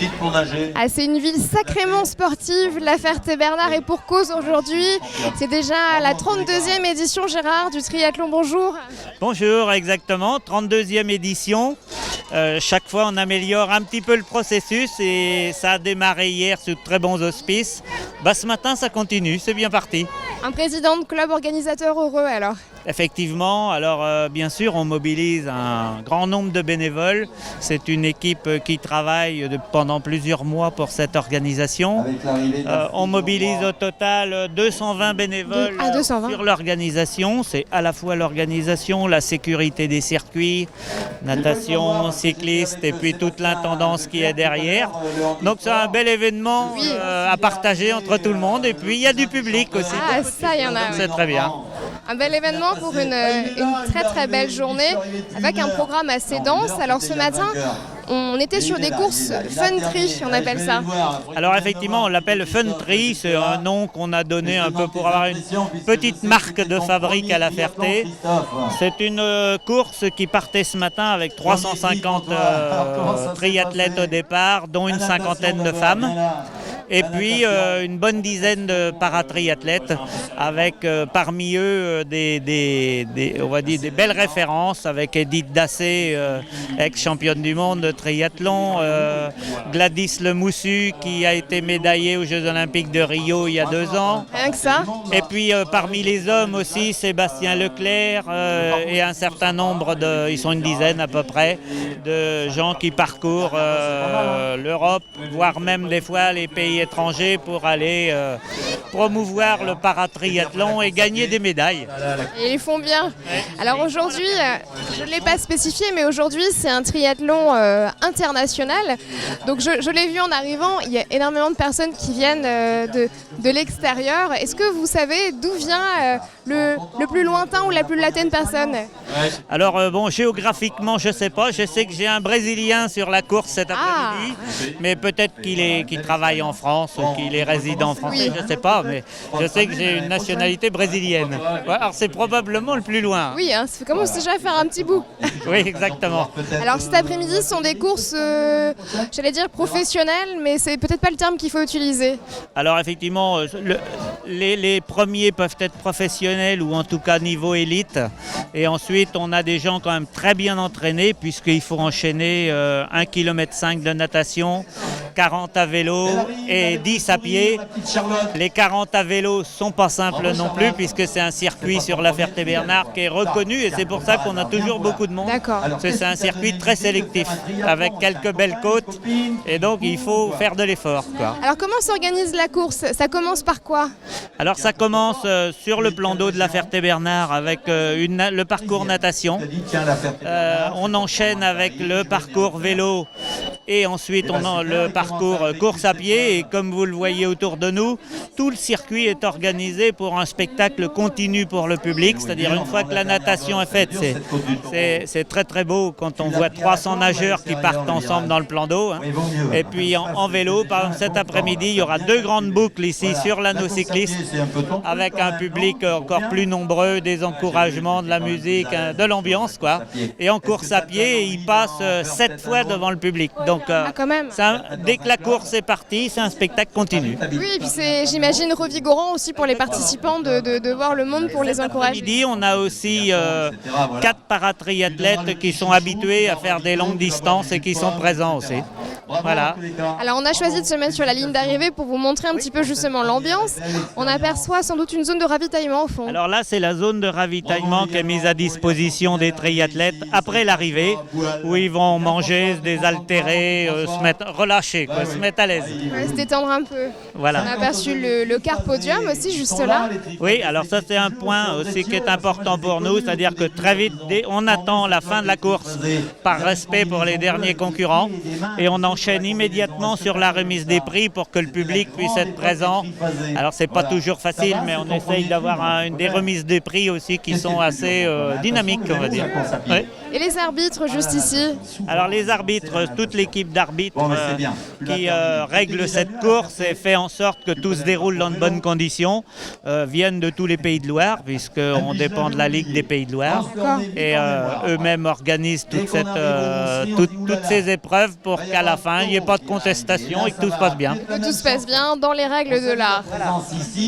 petites pour nager. Ah, c'est une ville sacrément sportive, la Ferté-Bernard, et pour cause aujourd'hui. C'est déjà la 32e édition, Gérard, du triathlon. Bonjour. Bonjour, exactement, 32e édition. Chaque fois, on améliore un petit peu le processus et ça a démarré hier sous de très bons auspices. Ce matin, ça continue, c'est bien parti. Un président de club organisateur heureux alors. Effectivement, alors bien sûr, on mobilise un grand nombre de bénévoles. C'est une équipe qui travaille pendant plusieurs mois pour cette organisation. On mobilise au total 220 bénévoles 220. Sur l'organisation. C'est à la fois l'organisation, la sécurité des circuits, natation, cyclistes et puis toute l'intendance qui est derrière. Donc c'est un bel événement à partager entre tout le monde. Et puis il y a du public aussi. Ah, ça, il y en a. C'est très bien. Un bel événement pour une très très belle journée avec un programme assez dense. Alors ce matin, on était sur des courses Fun Tri, on appelle ça. Alors effectivement, on l'appelle Fun Tri, c'est un nom qu'on a donné un peu pour avoir une petite marque de fabrique à la Ferté. C'est une course qui partait ce matin avec 350 triathlètes au départ, dont une cinquantaine de femmes. Et puis une bonne dizaine de paratriathlètes avec parmi eux on va dire des belles références avec Edith Dassé, ex-championne du monde de triathlon, Gladys Lemoussu qui a été médaillée aux Jeux Olympiques de Rio il y a 2 ans. Rien que ça. Et puis parmi les hommes aussi, Sébastien Leclerc et un certain nombre ils sont une dizaine à peu près, de gens qui parcourent l'Europe, voire même des fois les pays étrangers pour aller promouvoir le paratriathlon et gagner des médailles. Et ils font bien. Alors aujourd'hui, je ne l'ai pas spécifié, mais aujourd'hui c'est un triathlon international. Donc je l'ai vu en arrivant, il y a énormément de personnes qui viennent de l'extérieur. Est-ce que vous savez d'où vient le plus lointain ou la plus lointaine personne? Alors géographiquement je ne sais pas. Je sais que j'ai un Brésilien sur la course cet après-midi, mais peut-être qu'il travaille en France ou qu'il est résident français, je ne sais pas, mais je sais que j'ai une nationalité brésilienne. Ouais, alors c'est probablement le plus loin. Oui, hein, ça commence déjà à faire un petit bout. Oui, exactement. Alors cet après-midi, ce sont des courses, j'allais dire professionnelles, mais c'est peut-être pas le terme qu'il faut utiliser. Alors effectivement, les premiers peuvent être professionnels ou en tout cas niveau élite. Et ensuite, on a des gens quand même très bien entraînés puisqu'il faut enchaîner 1,5 km de natation, 40 à vélo et 10 à pied. Les 40 à vélo sont pas simples non plus puisque c'est un circuit sur la Ferté-Bernard qui est reconnu et c'est pour ça qu'on a toujours beaucoup de monde. D'accord. C'est un circuit très sélectif avec quelques belles côtes et donc il faut faire de l'effort, quoi. Alors comment s'organise la course? Ça commence par quoi? Alors ça commence sur le plan d'eau de la Ferté-Bernard avec le parcours natation. On enchaîne avec le parcours vélo et ensuite on a le parcours course à pied et comme vous le voyez autour de nous, tout le circuit est organisé pour un spectacle continu pour le public, c'est-à-dire une fois que la natation est faite, c'est très très beau quand on voit 300 nageurs qui partent ensemble dans le plan d'eau. Hein. Et puis en vélo, par exemple cet après-midi, il y aura 2 grandes boucles ici sur l'anneau cycliste avec un public encore plus nombreux, des encouragements, de la musique, de l'ambiance, quoi. Et en course à pied, il passe 7 fois devant le public. Donc quand même. Dès que la course est partie, c'est un spectacle continu. Oui, et puis c'est, j'imagine, revigorant aussi pour les participants de voir le monde pour les encourager. Midi, on a aussi 4 paratriathlètes qui sont habitués à faire des longues distances et qui sont présents aussi. Voilà. Alors on a choisi de se mettre sur la ligne d'arrivée pour vous montrer un petit peu justement l'ambiance. On aperçoit sans doute une zone de ravitaillement au fond. Alors là, c'est la zone de ravitaillement qui est mise à disposition des triathlètes après l'arrivée, où ils vont manger, se désaltérer, se mettre relâcher, quoi, se mettre à l'aise. Ouais, se détendre un peu. Voilà. On a aperçu le car podium aussi juste là. Oui, alors ça c'est un point aussi qui est important pour nous, c'est-à-dire que très vite, on attend la fin de la course par respect pour les derniers concurrents et on enchaîne immédiatement sur la remise des prix pour que le public puisse être présent. Alors c'est pas toujours facile, mais on essaye d'avoir des remises des prix aussi qui sont assez dynamiques, on va dire. Oui. Et les arbitres juste ici? Alors les arbitres, toute l'équipe d'arbitres qui règle cette course et fait en sorte que tout se déroule dans de bonnes conditions, viennent de tous les Pays de Loire, puisqu'on dépend de la Ligue des Pays de Loire. Et eux-mêmes organisent toutes ces épreuves pour qu'à la fin, fin, il n'y ait pas de contestation et que tout se passe bien. Que tout se passe bien dans les règles de l'art.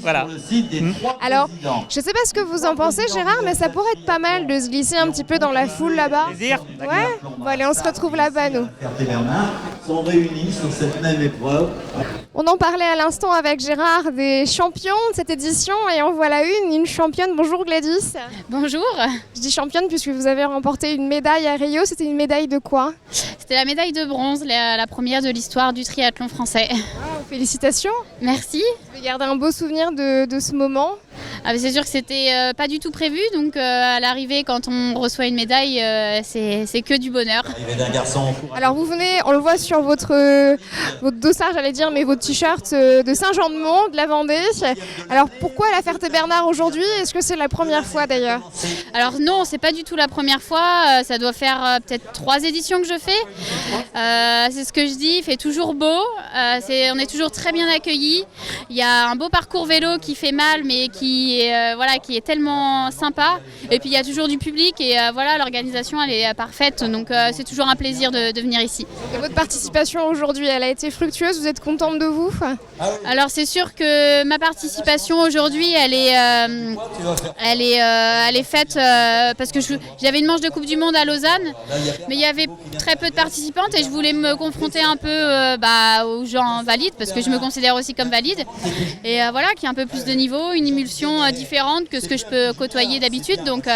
Voilà. Alors, je ne sais pas ce que vous en pensez, Gérard, mais ça pourrait être pas mal de se glisser un petit peu dans la foule là-bas. Plaisir. Ouais. Bon, allez, on se retrouve là-bas, nous. Ferté-Bernard sont réunis sur cette même épreuve. On en parlait à l'instant avec Gérard des champions de cette édition et en voilà une championne. Bonjour Gladys. Bonjour, Je dis championne puisque vous avez remporté une médaille à Rio. C'était une médaille de quoi? c'était la médaille de bronze, la première de l'histoire du triathlon français. Félicitations. Merci. Vous avez gardé un beau souvenir de ce moment. Ah, mais c'est sûr que c'était pas du tout prévu, donc à l'arrivée, quand on reçoit une médaille, c'est que du bonheur. Arrivée d'un garçon en cours. Alors vous venez, on le voit sur votre dossard, j'allais dire, mais votre t-shirt de Saint-Jean-de-Mont, de la Vendée. Alors pourquoi la Ferté-Bernard aujourd'hui? Est-ce que c'est la première fois d'ailleurs? Alors non, c'est pas du tout la première fois, ça doit faire peut-être 3 éditions que je fais. C'est ce que je dis, il fait toujours beau, on est toujours très bien accueillis. Il y a un beau parcours vélo qui fait mal, mais qui est tellement sympa. Et puis il y a toujours du public et voilà, l'organisation elle est parfaite, donc c'est toujours un plaisir de venir ici. Et votre participation aujourd'hui, elle a été fructueuse, vous êtes contente de vous? Alors c'est sûr que ma participation aujourd'hui, elle est faite parce que j'avais une manche de Coupe du Monde à Lausanne, mais il y avait très peu de participantes et je voulais me confronter un peu aux gens valides parce que je me considère aussi comme valide et voilà, qu'il y ait un peu plus de niveau, une émulsion différente que ce que je peux côtoyer d'habitude. Donc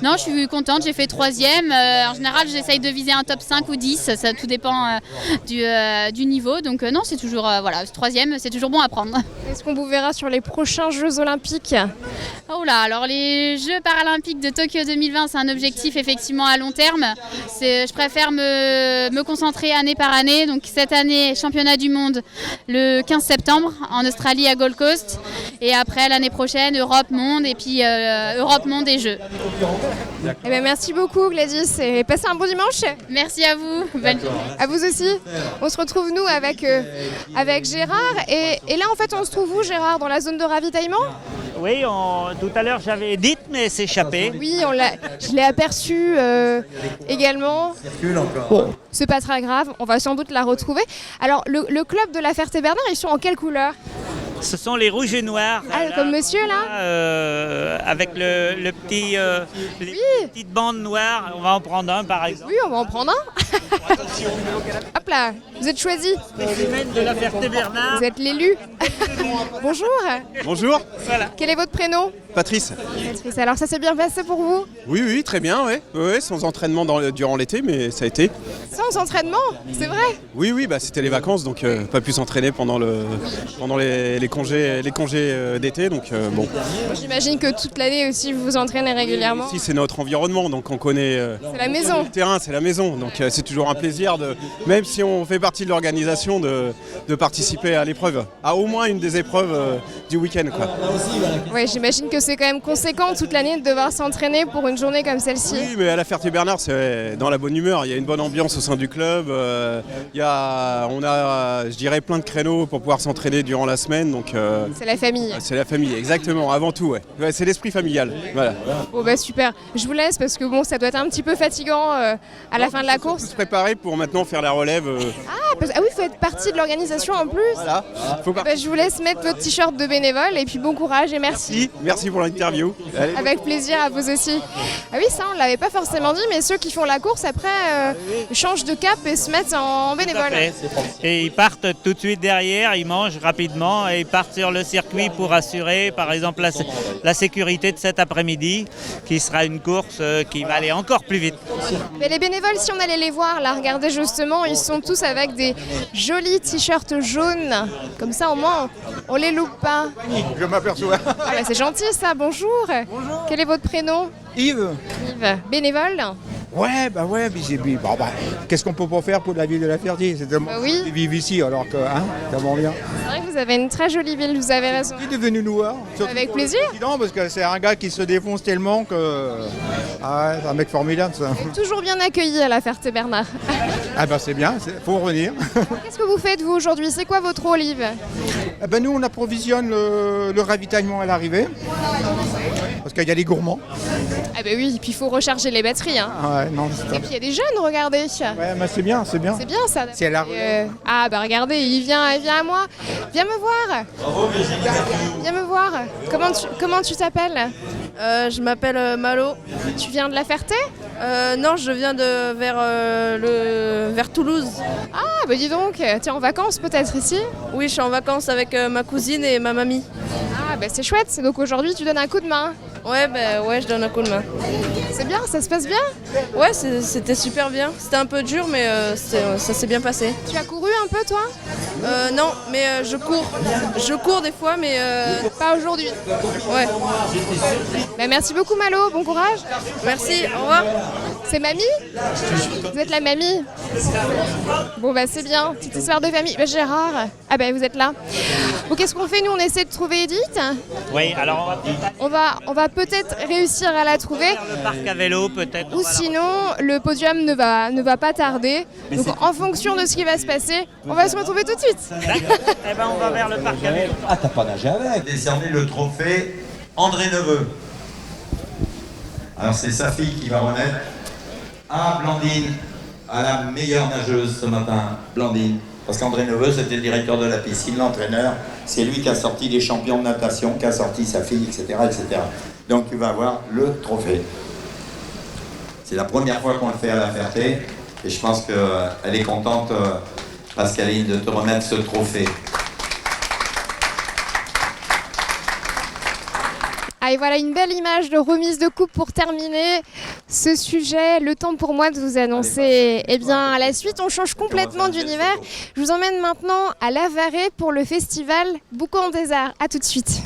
non, je suis contente, j'ai fait 3e. En général, j'essaye de viser un top 5 ou 10, ça tout dépend du niveau. Donc non, c'est toujours 3e, c'est toujours bon à prendre. Est-ce qu'on vous verra sur les prochains Jeux Olympiques? Oh là, alors les Jeux Paralympiques de Tokyo 2020, c'est un objectif effectivement à long terme. Je préfère me concentrer année par année. Donc cette année, championnat du monde le 15 septembre en Australie à Gold Coast. Et après, l'année prochaine, Europe, Monde et puis Europe, Monde et Jeux. Eh bien, merci beaucoup Gladys et passez un bon dimanche. Merci à vous. Bonne journée. À vous aussi. On se retrouve nous avec Gérard et là en fait on se trouve où Gérard? Dans la zone de ravitaillement? Oui, tout à l'heure j'avais Edith, mais c'est échappé. Oui, je l'ai aperçu également. Bon, c'est pas très grave, on va sans doute la retrouver. Alors le club de la Ferté-Bernard, ils sont en quelle couleur? Ce sont les rouges et noirs. Ah, comme monsieur là? Avec les petites bandes noires. On va en prendre un par exemple. Oui, on va en prendre un. Hop là, vous êtes choisi. Spécimen de la Ferté-Bernard. Vous êtes l'élu. Bonjour. Bonjour, Voilà. Quel est votre prénom? Patrice. Patrice. Alors ça s'est bien passé pour vous? Oui, très bien, ouais, sans entraînement durant l'été, mais ça a été. Sans entraînement? C'est vrai? Oui, c'était les vacances, donc pas pu s'entraîner pendant les congés d'été, donc bon. J'imagine que toute l'année aussi vous vous entraînez régulièrement. Ici, c'est notre environnement, donc on connaît. C'est la maison. Le terrain, c'est la maison, donc c'est toujours un plaisir même si on fait partie de l'organisation, de participer à l'épreuve, à au moins une des épreuves du week-end, quoi. Oui, j'imagine que c'est quand même conséquent toute l'année de devoir s'entraîner pour une journée comme celle-ci. Oui, mais à la Ferté-Bernard, c'est dans la bonne humeur. Il y a une bonne ambiance au sein du club. On a, je dirais, plein de créneaux pour pouvoir s'entraîner durant la semaine. Donc, c'est la famille. C'est la famille, exactement, avant tout. Ouais, c'est l'esprit familial. Voilà. Bon bah super. Je vous laisse parce que bon, ça doit être un petit peu fatigant à la fin de la Faut course. se préparer pour maintenant faire la relève. Ah oui, il faut être partie de l'organisation en plus. Voilà. Bah, je vous laisse mettre votre t-shirt de bénévole et puis bon courage et merci. Merci pour l'interview. Allez. Avec plaisir, à vous aussi. Ah oui, ça on l'avait pas forcément dit, mais ceux qui font la course après changent de cap et se mettent en bénévole. Tout à fait. Et ils partent tout de suite derrière, ils mangent rapidement et ils partent sur le circuit pour assurer par exemple la sécurité de cet après-midi qui sera une course qui va aller encore plus vite. Mais les bénévoles, si on allait les voir, là, regardez justement, ils sont tous avec des jolis t-shirts jaunes. Comme ça au moins on les loupe pas. Je m'aperçois. Ah bah, c'est gentil ça, bonjour. Bonjour. Quel est votre prénom? Yves. Yves. Bénévole? Ouais, qu'est-ce qu'on peut pas faire pour la ville de La Ferté? C'est tellement oui. de vivre ici, alors que, tellement bien. C'est vrai que vous avez une très jolie ville, vous avez raison. Il est venu nous voir. Avec plaisir. Parce que c'est un gars qui se défonce tellement que... c'est un mec formidable, ça. Toujours bien accueilli à la Ferté-Bernard. C'est bien, faut revenir. Qu'est-ce que vous faites vous aujourd'hui? C'est quoi votre rôle, Yves? Nous, on approvisionne le ravitaillement à l'arrivée. Parce qu'il y a des gourmands. Ah bah oui, et puis il faut recharger les batteries. Hein. Ouais, non, Et puis il y a des jeunes, regardez. Ouais, mais c'est bien, c'est bien. C'est bien ça. Si elle a- Ah bah regardez, il vient à moi. Viens me voir. Viens me voir. Comment tu t'appelles? Je m'appelle Malo. Tu viens de La Ferté? Non, je viens vers Toulouse. Ah bah dis donc, tu es en vacances peut-être ici? Oui, je suis en vacances avec ma cousine et ma mamie. Ah bah c'est chouette, donc aujourd'hui tu donnes un coup de main. Ouais, je donne un coup de main. C'est bien, ça se passe bien? Ouais, c'était super bien. C'était un peu dur, mais ça s'est bien passé. Tu as couru un peu toi? Non, mais je cours. Je cours des fois, mais Pas aujourd'hui. ouais. Bah merci beaucoup Malo, bon courage. Merci, au revoir. C'est mamie? Vous êtes la mamie? Bon bah c'est bien, petite histoire de famille. Bah Gérard, ah bah vous êtes là. Bon qu'est-ce qu'on fait nous? On essaie de trouver Edith. Oui, alors On va peut-être réussir à la trouver. le parc à vélo peut-être. Ou sinon, le podium ne va pas tarder. Donc en fonction de ce qui va se passer, on va se retrouver tout de suite. D'accord. Eh ben on va vers le parc à vélo. Ah, t'as pas nagé avec. Décerner le trophée André Neveu. Alors c'est sa fille qui va remettre à Blandine, à la meilleure nageuse ce matin, Blandine. Parce qu'André Neveu, c'était le directeur de la piscine, l'entraîneur. C'est lui qui a sorti les champions de natation, qui a sorti sa fille, etc. etc. Donc tu vas avoir le trophée. C'est la première fois qu'on le fait à La Ferté. Et je pense qu'elle est contente, Pascaline, de te remettre ce trophée. Ah, et voilà une belle image de remise de coupe pour terminer ce sujet. Le temps pour moi de vous annoncer la suite. On change complètement d'univers. Je vous emmène maintenant à Lavarée pour le festival Boucan des Arts. A tout de suite.